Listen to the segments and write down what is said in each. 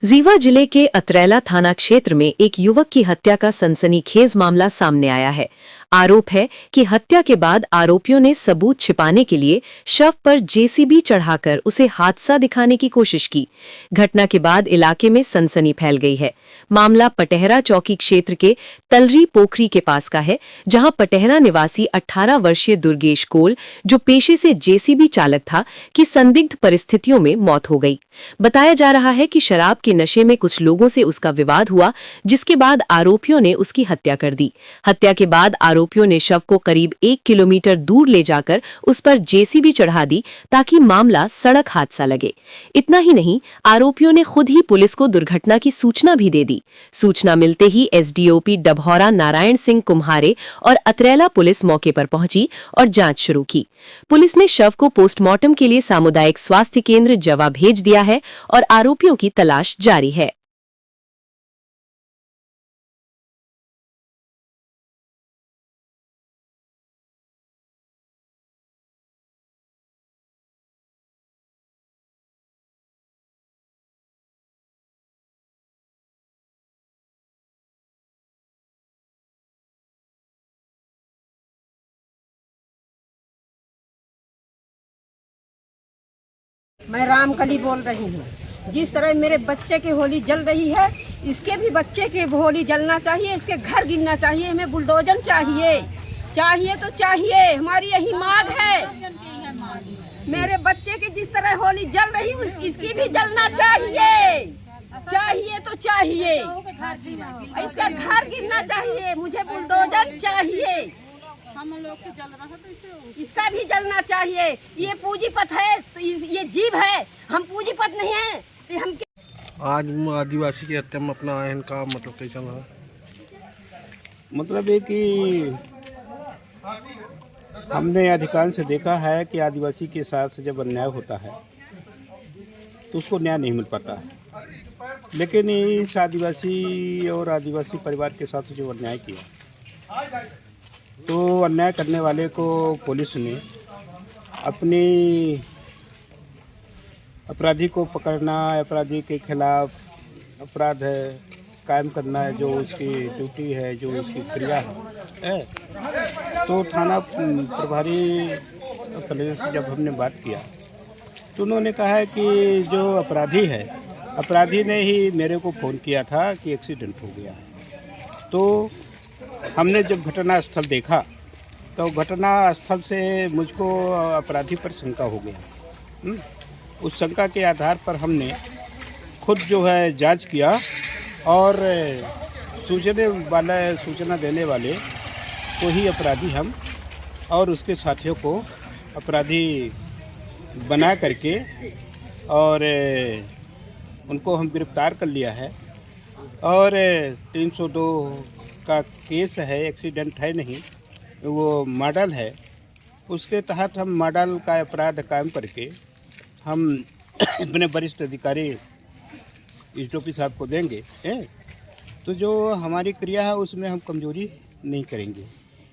रीवा जिले के अतरैला थाना क्षेत्र में एक युवक की हत्या का सनसनीखेज मामला सामने आया है। आरोप है कि हत्या के बाद आरोपियों ने सबूत छिपाने के लिए शव पर जेसीबी चढ़ाकर उसे हादसा दिखाने की कोशिश की। घटना के बाद इलाके में सनसनी फैल गई है। मामला पटेहरा चौकी क्षेत्र के तलरी पोखरी के पास का है, जहां पटेहरा निवासी 18 वर्षीय दुर्गेश कोल, जो पेशे से जेसीबी चालक था, की संदिग्ध परिस्थितियों में मौत हो गई। बताया जा रहा है कि शराब के नशे में कुछ लोगों से उसका विवाद हुआ, जिसके बाद आरोपियों ने उसकी हत्या कर दी। हत्या के बाद आरोपियों ने शव को करीब 1 किलोमीटर दूर ले जाकर उस पर जेसीबी चढ़ा दी, ताकि मामला सड़क हादसा लगे। इतना ही नहीं, आरोपियों ने खुद ही पुलिस को दुर्घटना की सूचना भी दे दी। सूचना मिलते ही एसडीओपी डभौरा नारायण सिंह कुम्हारे और अतरैला पुलिस मौके पर पहुंची और जांच शुरू की। पुलिस ने शव को पोस्टमार्टम के लिए सामुदायिक स्वास्थ्य केंद्र जवा भेज दिया है और आरोपियों की तलाश जारी है। मैं रामकली बोल रही हूँ। जिस तरह मेरे बच्चे की होली जल रही है, इसके भी बच्चे की होली जलना चाहिए, इसके घर गिरना चाहिए। हमें बुलडोजर चाहिए, चाहिए तो चाहिए, हमारी यही मांग है। मेरे बच्चे की जिस तरह होली जल रही इसकी भी जलना चाहिए, चाहिए तो चाहिए, इसका घर गिरना चाहिए। मुझे बुलडोजर चाहिए, हम लोग के जल रहा तो इसका भी जलना चाहिए। ये पूंजीपत है, तो ये जीव है, हम पूंजीपत नहीं है तो हम आज आदिवासी की हत्या में अपना इनका मतलब कैसा रहा? मतलब है कि हमने अधिकांश देखा है कि आदिवासी के साथ जब अन्याय होता है तो उसको न्याय नहीं मिल पाता है। लेकिन इस आदिवासी और आदिवासी परिवार के साथ जो अन्याय किया, तो अन्याय करने वाले को पुलिस ने अपनी अपराधी को पकड़ना, अपराधी के खिलाफ अपराध कायम करना है, जो उसकी ड्यूटी है, जो उसकी क्रिया है। तो थाना प्रभारी पुलिस से जब हमने बात किया तो उन्होंने कहा है कि जो अपराधी है, अपराधी ने ही मेरे को फ़ोन किया था कि एक्सीडेंट हो गया है। तो हमने जब घटना स्थल देखा तो घटना स्थल से मुझको अपराधी पर शंका हो गया। उस शंका के आधार पर हमने खुद जो है जांच किया और सूचना देने वाले को ही अपराधी हम और उसके साथियों को अपराधी बना करके और उनको हम गिरफ्तार कर लिया है। और 302 का केस है, एक्सीडेंट है नहीं, वो मॉडल है। उसके तहत हम मॉडल का अपराध कायम करके हम अपने वरिष्ठ अधिकारी एसडीओपी साहब को देंगे। तो जो हमारी क्रिया है उसमें हम कमजोरी नहीं करेंगे।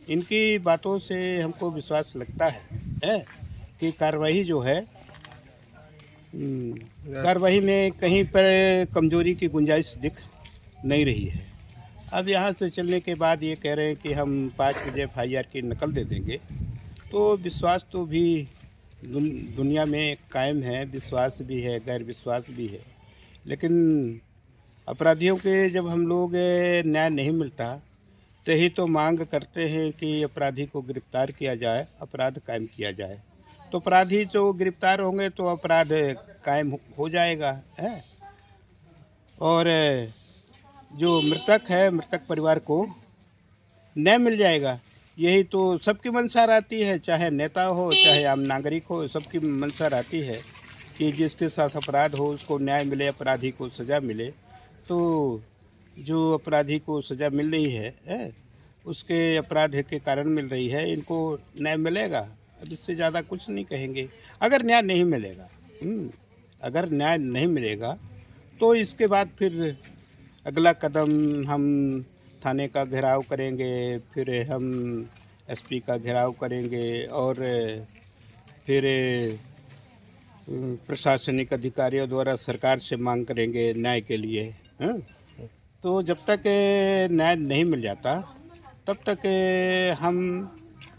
इनकी बातों से हमको विश्वास लगता है कि कार्रवाई जो है, कार्रवाई में कहीं पर कमजोरी की गुंजाइश दिख नहीं रही है। अब यहाँ से चलने के बाद ये कह रहे हैं कि हम 5 बजे FIR की नकल दे देंगे, तो विश्वास तो भी दुनिया में कायम है, विश्वास भी है, गैर विश्वास भी है। लेकिन अपराधियों के जब हम लोग न्याय नहीं मिलता तो ही तो मांग करते हैं कि अपराधी को गिरफ्तार किया जाए, अपराध कायम किया जाए। तो अपराधी जो गिरफ्तार होंगे तो अपराध कायम हो जाएगा है। और जो मृतक है, मृतक परिवार को न्याय मिल जाएगा। यही तो सबकी मंशा रहती है, चाहे नेता हो चाहे आम नागरिक हो, सबकी मंशा रहती है कि जिसके साथ अपराध हो उसको न्याय मिले, अपराधी को सज़ा मिले। तो जो अपराधी को सज़ा मिल रही है उसके अपराध के कारण मिल रही है, इनको न्याय मिलेगा। अब इससे ज़्यादा कुछ नहीं कहेंगे। अगर न्याय नहीं मिलेगा, अगर न्याय नहीं मिलेगा तो इसके बाद फिर अगला कदम हम थाने का घेराव करेंगे, फिर हम एसपी का घेराव करेंगे और फिर प्रशासनिक अधिकारियों द्वारा सरकार से मांग करेंगे न्याय के लिए। हाँ? तो जब तक न्याय नहीं मिल जाता तब तक हम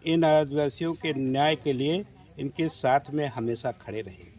इन आदिवासियों के न्याय के लिए इनके साथ में हमेशा खड़े रहेंगे।